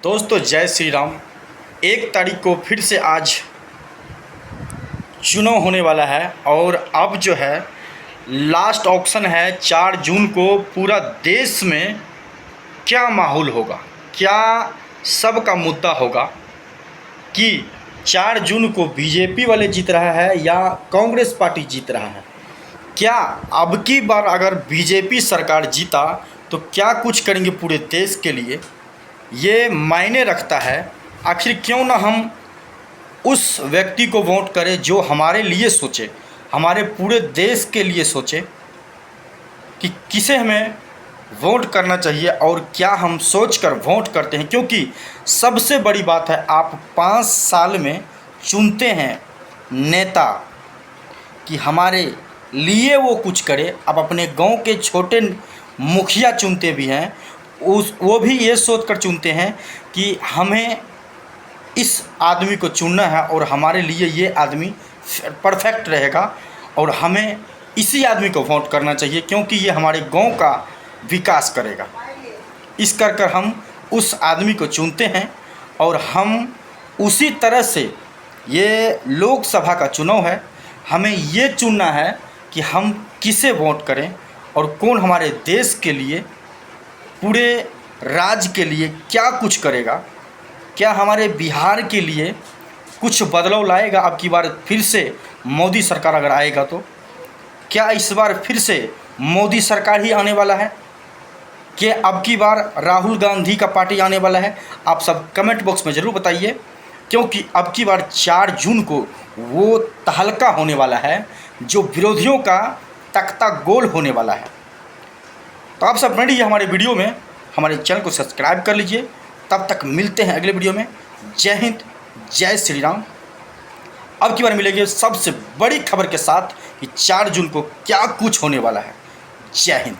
दोस्तों जय श्री राम। 1 तारीख को फिर से आज चुनाव होने वाला है और अब जो है लास्ट ऑप्शन है 4 जून को। पूरा देश में क्या माहौल होगा, क्या सबका मुद्दा होगा कि 4 जून को बीजेपी वाले जीत रहा है या कांग्रेस पार्टी जीत रहा है। क्या अब की बार अगर बीजेपी सरकार जीता तो क्या कुछ करेंगे पूरे देश के लिए, ये मायने रखता है। आखिर क्यों ना हम उस व्यक्ति को वोट करें जो हमारे लिए सोचे, हमारे पूरे देश के लिए सोचे कि किसे हमें वोट करना चाहिए और क्या हम सोचकर वोट करते हैं। क्योंकि सबसे बड़ी बात है, आप 5 साल में चुनते हैं नेता कि हमारे लिए वो कुछ करे। अब अपने गांव के छोटे मुखिया चुनते भी हैं, वो भी ये सोच कर चुनते हैं कि हमें इस आदमी को चुनना है और हमारे लिए ये आदमी परफेक्ट रहेगा और हमें इसी आदमी को वोट करना चाहिए क्योंकि ये हमारे गांव का विकास करेगा। इस कर हम उस आदमी को चुनते हैं और हम उसी तरह से, ये लोकसभा का चुनाव है, हमें ये चुनना है कि हम किसे वोट करें और कौन हमारे देश के लिए, पूरे राज्य के लिए क्या कुछ करेगा। क्या हमारे बिहार के लिए कुछ बदलाव लाएगा अब की बार फिर से मोदी सरकार अगर आएगा तो। क्या इस बार फिर से मोदी सरकार ही आने वाला है कि अब की बार राहुल गांधी का पार्टी आने वाला है। आप सब कमेंट बॉक्स में ज़रूर बताइए क्योंकि अब की बार 4 जून को वो तहलका होने वाला है जो विरोधियों का तख्ता गोल होने वाला है। तो आप सब बने रहिए हमारे वीडियो में, हमारे चैनल को सब्सक्राइब कर लीजिए। तब तक मिलते हैं अगले वीडियो में। जय हिंद, जय श्री राम। अब की बार मिलेंगे सबसे बड़ी खबर के साथ कि 4 जून को क्या कुछ होने वाला है। जय हिंद।